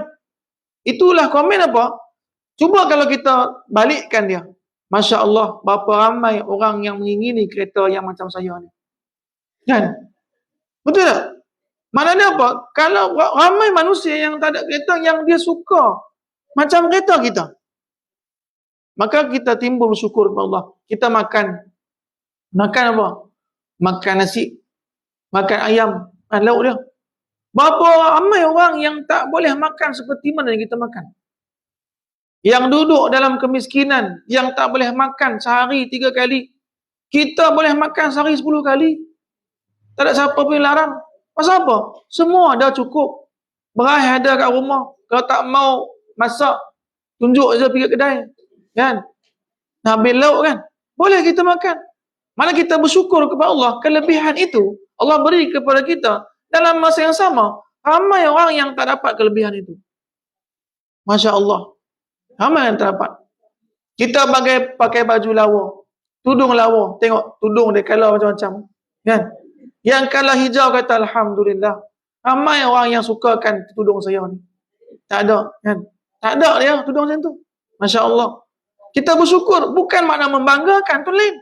Itulah komen apa? Cuba kalau kita balikkan dia. Masya Allah, berapa ramai orang yang mengingini kereta yang macam saya ni. Kan? Betul tak? Maknanya apa? Kalau ramai manusia yang tak ada kereta, yang dia suka macam kereta kita, maka kita timbul syukur kepada Allah. Kita makan apa? Makan nasi, makan ayam, lauk dia. Berapa ramai orang yang tak boleh makan seperti mana yang kita makan. Yang duduk dalam kemiskinan, yang tak boleh makan sehari 3 kali. Kita boleh makan sehari 10 kali. Tak ada siapa pun larang. Pasal apa? Semua dah cukup. Beras ada kat rumah. Kalau tak mau masak, tunjuk je pergi kedai. Kan? Nak ambil lauk kan? Boleh kita makan. Mana kita bersyukur kepada Allah. Kelebihan itu Allah beri kepada kita. Dalam masa yang sama, ramai orang yang tak dapat kelebihan itu. Masya Allah. Ramai yang tak dapat. Kita pakai baju lawa. Tudung lawa. Tengok tudung dia color macam-macam. Kan? Yang color hijau kata Alhamdulillah. Ramai orang yang sukakan tudung saya ni. Tak ada. Kan? Tak ada dia tudung macam tu. Masya Allah. Kita bersyukur. Bukan makna membanggakan. Itu lain.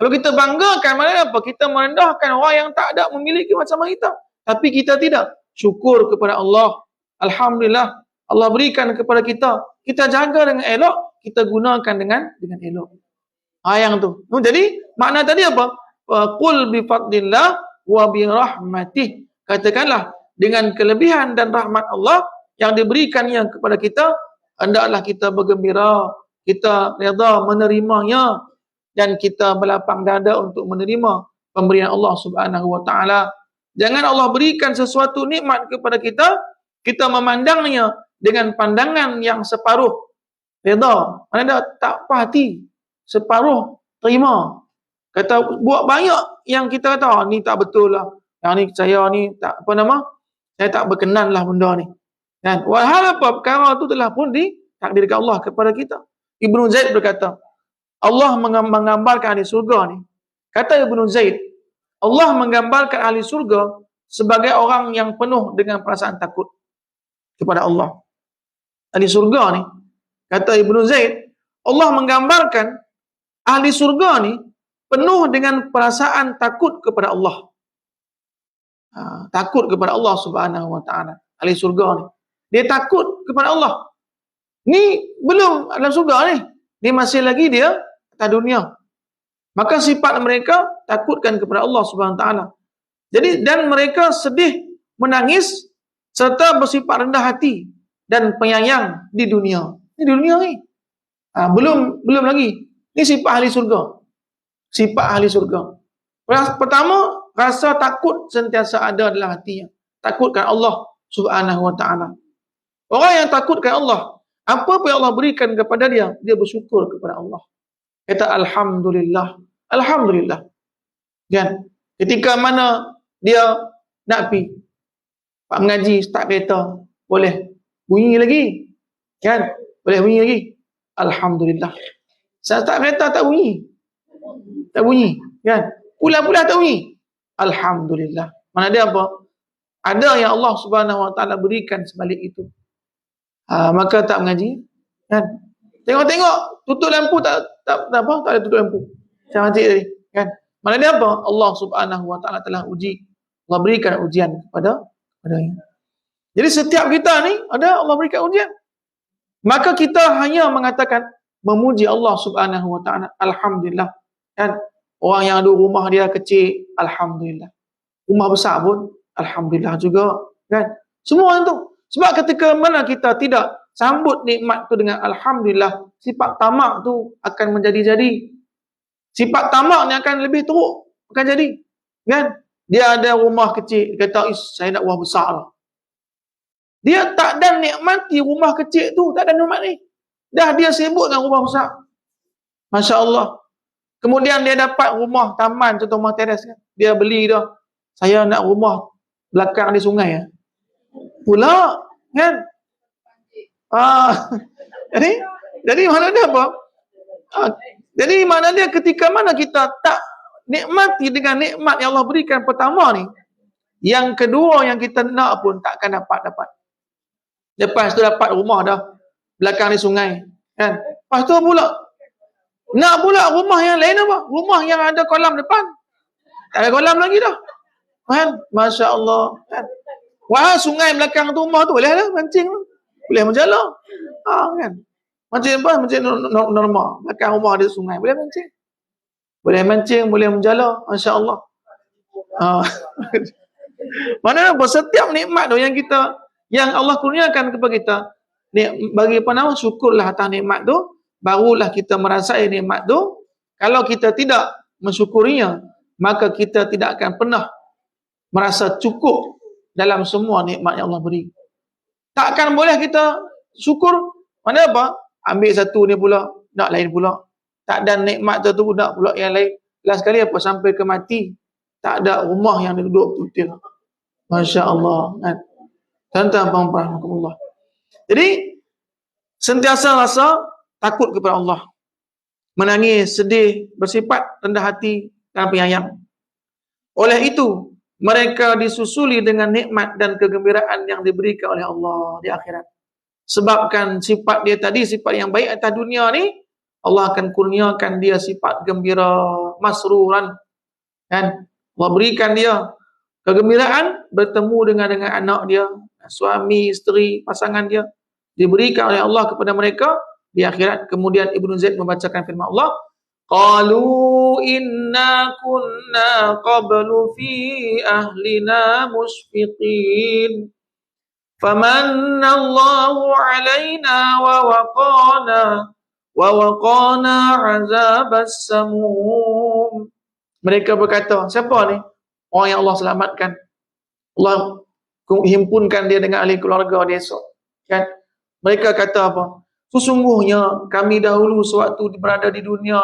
Kalau kita banggakan, maknanya apa? Kita merendahkan orang yang tak ada memiliki macam kita. Tapi kita tidak. Syukur kepada Allah. Alhamdulillah. Allah berikan kepada kita. Kita jaga dengan elok. Kita gunakan dengan elok. Yang tu. Jadi, makna tadi apa? Qul bi fadlillah wa bi rahmatih. Katakanlah, dengan kelebihan dan rahmat Allah yang diberikannya kepada kita, hendaklah kita bergembira. Kita redha menerimanya. Dan kita berlapang dada untuk menerima pemberian Allah Subhanahu wa taala. Jangan Allah berikan sesuatu nikmat kepada kita, kita memandangnya dengan pandangan yang separuh redha. Mana tak pahati, separuh terima. Kata buat banyak yang kita kata ni tak betul lah. Yang ni saya ni tak saya tak berkenan lah benda ni. Kan? Walhal apa perkara tu telah pun ditakdirkan Allah kepada kita. Ibnu Zaid berkata, Allah menggambarkan ahli surga ni, kata Ibnu Zaid, Allah menggambarkan ahli surga sebagai orang yang penuh dengan perasaan takut kepada Allah. Ahli surga ni, kata Ibnu Zaid, Allah menggambarkan ahli surga ni penuh dengan perasaan takut kepada Allah. Takut kepada Allah Subhanahu wa taala. Ahli surga ni, dia takut kepada Allah. Ni belum dalam surga ni. Ni masih lagi dia atas dunia. Maka sifat mereka takutkan kepada Allah Subhanahu wa taala. Jadi dan mereka sedih, menangis serta bersifat rendah hati dan penyayang di dunia. Di dunia ni. Belum lagi. Ini sifat ahli surga. Sifat ahli surga. Pertama, rasa takut sentiasa ada dalam hatinya. Takutkan Allah Subhanahu wa taala. Orang yang takutkan Allah, apa pun yang Allah berikan kepada dia, dia bersyukur kepada Allah. Kata alhamdulillah. Alhamdulillah. Kan? Ketika mana dia nak pergi pak mengaji, start kereta, boleh bunyi lagi. Kan? Boleh bunyi lagi. Alhamdulillah. Saya start kereta tak bunyi. Tak bunyi. Kan? Pulang-pulang tak bunyi. Alhamdulillah. Mana dia apa? Ada yang Allah Subhanahu wa taala berikan sebalik itu. Maka tak mengaji. Kan? Tengok-tengok, tutup lampu tak ada tutup lampu. Macam makcik tadi, kan? Mana dia apa? Allah Subhanahu wa taala telah uji. Allah berikan ujian kepadanya. Jadi setiap kita ni ada Allah berikan ujian. Maka kita hanya mengatakan memuji Allah Subhanahu wa taala. Alhamdulillah. Kan? Orang yang ada rumah dia kecil, alhamdulillah. Rumah besar pun alhamdulillah juga, kan? Semua itu. Sebab ketika mana kita tidak sambut nikmat tu dengan alhamdulillah, sifat tamak tu akan menjadi-jadi. Sifat tamak ni akan lebih teruk, akan jadi. Kan? Dia ada rumah kecil, dia kata, saya nak rumah besar lah. Dia tak ada nikmati rumah kecil tu, tak ada nikmat ni. Dah dia sibuk dengan rumah besar. Masya Allah. Kemudian dia dapat rumah taman, contoh rumah teres kan. Dia beli dah. Saya nak rumah belakang di sungai ya. Pula, kan? Jadi mana dia apa? Jadi mana dia ketika mana kita tak nikmati dengan nikmat yang Allah berikan pertama ni, yang kedua yang kita nak pun takkan dapat. Lepas tu dapat rumah dah belakang di sungai, kan? Lepas tu pula nak pula rumah yang lain apa? Rumah yang ada kolam depan. Tak ada kolam lagi dah. Kan? Masya Allah. Kan? Wah, sungai belakang tu rumah tu boleh lah mancing. Boleh menjala. Kan? Mancing apa? Mancing normal. Belakang rumah ada sungai. Boleh mancing. Boleh mancing, boleh menjala. Masya Allah. Mana apa? Setiap nikmat tu yang Allah kurniakan kepada kita, bagi apa nama? Syukurlah atas nikmat tu. Barulah kita merasai nikmat tu. Kalau kita tidak mensyukurinya, maka kita tidak akan pernah merasa cukup dalam semua nikmat yang Allah beri. Takkan boleh kita syukur. Mana apa? Ambil satu ni pula, nak lain pula. Tak ada nikmat tu nak pula yang lain. Last kali apa? Sampai ke mati, tak ada rumah yang duduk betul. Masya Allah. Kan? Tuan-tuan, rahmatullah. Jadi, sentiasa rasa takut kepada Allah. Menangis, sedih, bersifat rendah hati dan penyayang. Oleh itu, mereka disusuli dengan nikmat dan kegembiraan yang diberikan oleh Allah di akhirat. Sebabkan sifat dia tadi, sifat yang baik atas dunia ni, Allah akan kurniakan dia sifat gembira, masruran. Kan? Allah berikan dia kegembiraan bertemu dengan anak dia, suami, isteri, pasangan dia. Diberikan oleh Allah kepada mereka di akhirat. Kemudian Ibnu Zaid membacakan firman Allah, qalu inna kunna qablu fi ahlina musfiqin famanna Allahu alaina wa waqana azabas samum. Mereka berkata, siapa ni? Orang yang Allah selamatkan. Allah himpunkan dia dengan ahli keluarga dia esok. Kan? Mereka kata apa? Sesungguhnya kami dahulu sewaktu berada di dunia,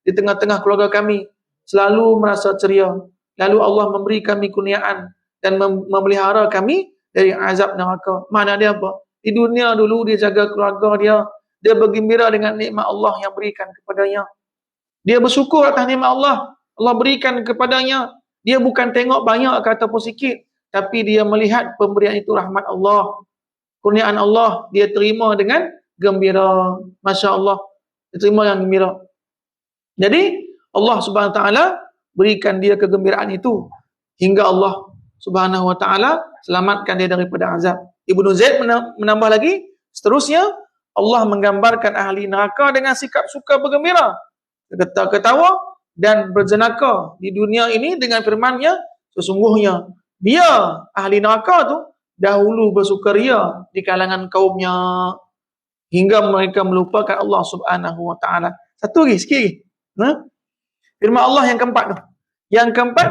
di tengah-tengah keluarga kami, selalu merasa ceria. Lalu Allah memberi kami kurniaan dan memelihara kami dari azab neraka. Mana dia apa? Di dunia dulu dia jaga keluarga dia, dia bergembira dengan nikmat Allah yang berikan kepadanya. Dia bersyukur atas nikmat Allah. Allah berikan kepadanya. Dia bukan tengok banyak ataupun sikit, tapi dia melihat pemberian itu rahmat Allah, kurniaan Allah. Dia terima dengan gembira. Masya Allah. Dia terima yang gembira. Jadi Allah Subhanahu Wa Taala berikan dia kegembiraan itu hingga Allah Subhanahu Wa Taala selamatkan dia daripada azab. Ibnu Zaid menambah lagi, seterusnya Allah menggambarkan ahli neraka dengan sikap suka bergembira, ketawa dan berjenaka di dunia ini dengan firman-Nya, sesungguhnya dia ahli neraka tu dahulu bersukaria di kalangan kaumnya hingga mereka melupakan Allah Subhanahu Wa Taala. Satu lagi sikit lagi. Firman Allah yang keempat tu. Yang keempat,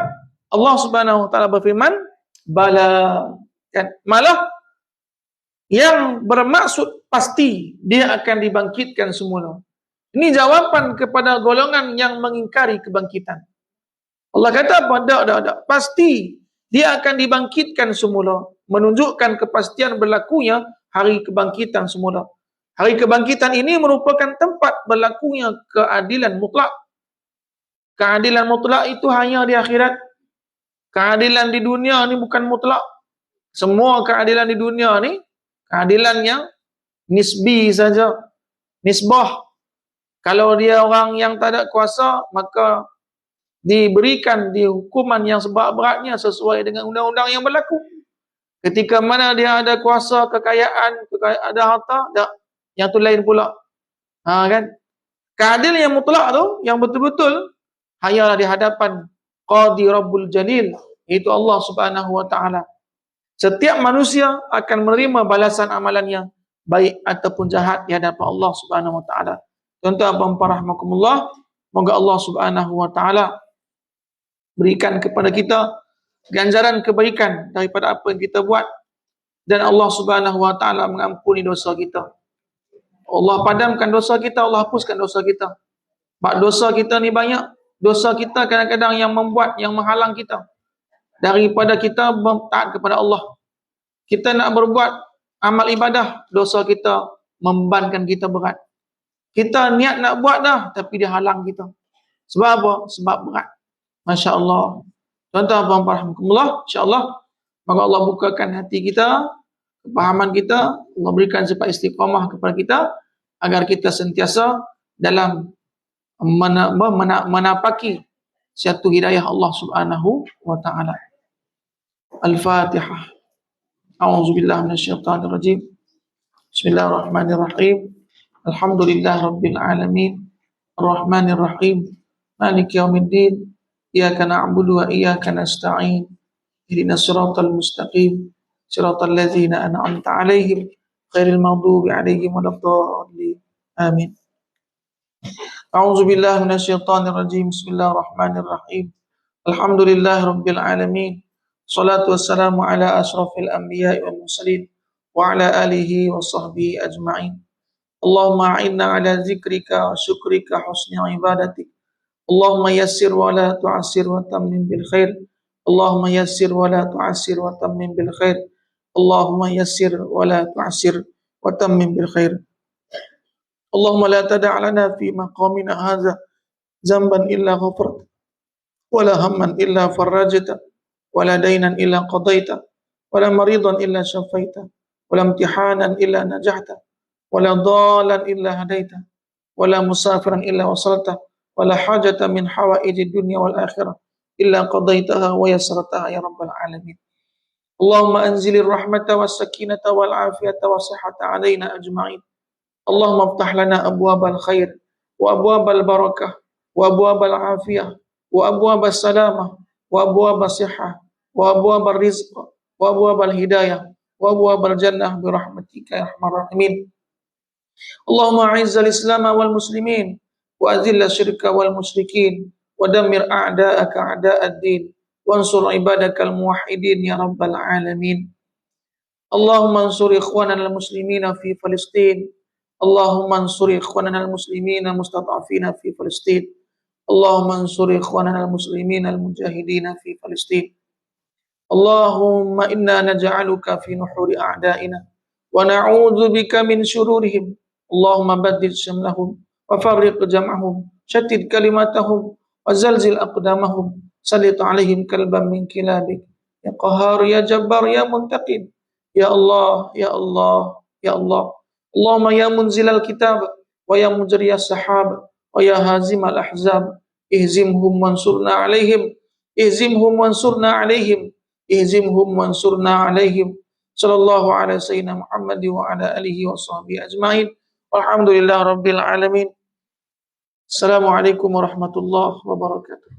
Allah Subhanahu Wa Taala berfirman, bala, kan? Malah yang bermaksud pasti dia akan dibangkitkan semula. Ini jawapan kepada golongan yang mengingkari kebangkitan. Allah kata apa? Tak. Pasti dia akan dibangkitkan semula. Menunjukkan kepastian berlakunya hari kebangkitan semula. Hari kebangkitan ini merupakan tempat berlakunya keadilan mutlak. Keadilan mutlak itu hanya di akhirat. Keadilan di dunia ni bukan mutlak. Semua keadilan di dunia ni keadilan yang nisbi saja. Nisbah. Kalau dia orang yang tak ada kuasa, maka diberikan di hukuman yang seberat-beratnya sesuai dengan undang-undang yang berlaku. Ketika mana dia ada kuasa, kekayaan, ada harta, tak. Yang tu lain pula. Kan? Keadilan yang mutlak tu, yang betul-betul, hanyalah di hadapan Qadi Rabbul Jalil, iaitu Allah Subhanahu Wa Taala. Setiap manusia akan menerima balasan amalannya, baik ataupun jahat, di hadapan Allah Subhanahu Wa Taala. Tuan-tuan dan rahmakumullah, moga Allah Subhanahu Wa Taala berikan kepada kita ganjaran kebaikan daripada apa yang kita buat, dan Allah Subhanahu Wa Taala mengampuni dosa kita. Allah padamkan dosa kita, Allah hapuskan dosa kita. Sebab dosa kita ni banyak. Dosa kita kadang-kadang yang membuat, yang menghalang kita daripada kita taat kepada Allah. Kita nak berbuat amal ibadah, dosa kita membebankan kita berat. Kita niat nak buat dah, tapi dia halang kita. Sebab apa? Sebab berat. Masya Allah. Tuan-tuan dan rahmatullah, insya-Allah moga Allah bukakan hati kita, kepahaman kita, Allah berikan sifat istiqamah kepada kita agar kita sentiasa dalam menapaki satu hidayah Allah Subhanahu Wa Taala. Al-Fatihah. A'udzubillahi minasyaitonir rajim. Bismillahirrahmanirrahim. Alhamdulillahirabbil alamin. Arrahmanir rahim. Maliki yaumiddin. Iyyaka na'budu wa iyyaka nasta'in. Ihdinas siratal mustaqim. Siratal ladzina an'amta 'alaihim ghairil maghdubi 'alaihim waladdallin. Amin. A'udzubillahi minasyaitonir rajim. Bismillahirrahmanirrahim. Alhamdulillahirabbil alamin. Salatu wassalamu ala asyrafil anbiya'i wal mursalin wa ala alihi wa sahbihi ajma'in. Allahumma a'inna ala zikrika wa syukrika husni ibadatik. Allahumma yassir wa la tu'assir wa tammim bil khair. Allahumma yassir wa la tu'assir wa tammim bil khair. Allahumma yassir wa la tu'assir wa tammim bil khair. Allahumma la tada' lana fi maqamina hadza zamban illa ghafarta wa la hamman illa farajta wa la daynan illa qadayta wa la maridan illa shafaita wa la imtihanan illa najahta wa la dhalan illa hadaita wa la musafiran illa wasalta wa la hajata min hawaijid dunya wal akhirah illa qadaytaha wa yassartaha ya rabbal alamin. Allahumma anzilir rahmata was sakinata wal afiyata was sihhata alaina ajma'in. Allahumma aftah lana abwabal khair wa abwabal barakah wa abwabal afiyah wa abwabal salamah wa abwabal sihhah wa abwabal rizq wa abwabal hidayah wa abwabal jannah bi rahmatika ya arhamar rahimin. Allahumma a'izzal islam wal muslimin wa azil syirka wal musyrikin wa dammir a'da'aka a'da'ad din wansur ibadakal muwahhidin ya rabbal alamin. Allahumma ansur ikhwanana al muslimina fi Palestin. Allahumma ansur ikhwanana al muslimina mustad'afina fi Palestin. Allahumma ansur ikhwanana al muslimina al mujahidina fi Palestin. Allahumma inna naj'aluka fi nuhuri a'da'ina wa na'udzu bika min syururihim. Allahumma baddil syamlahum wa farriq jam'ahum شتت كلماتهم وزلزل أقدامهم سلط عليهم كلبا من كلابك يا قهار يا جبار يا منتقم يا الله يا الله يا الله اللهم يا منزل الكتاب ويا مجري السحاب ويا هازم الأحزاب اهزمهم وانصرنا عليهم اهزمهم وانصرنا عليهم اهزمهم وانصرنا عليهم صلى الله على سيدنا محمد وعلى آله وصحبه أجمعين والحمد لله رب العالمين. Assalamualaikum warahmatullahi wabarakatuh.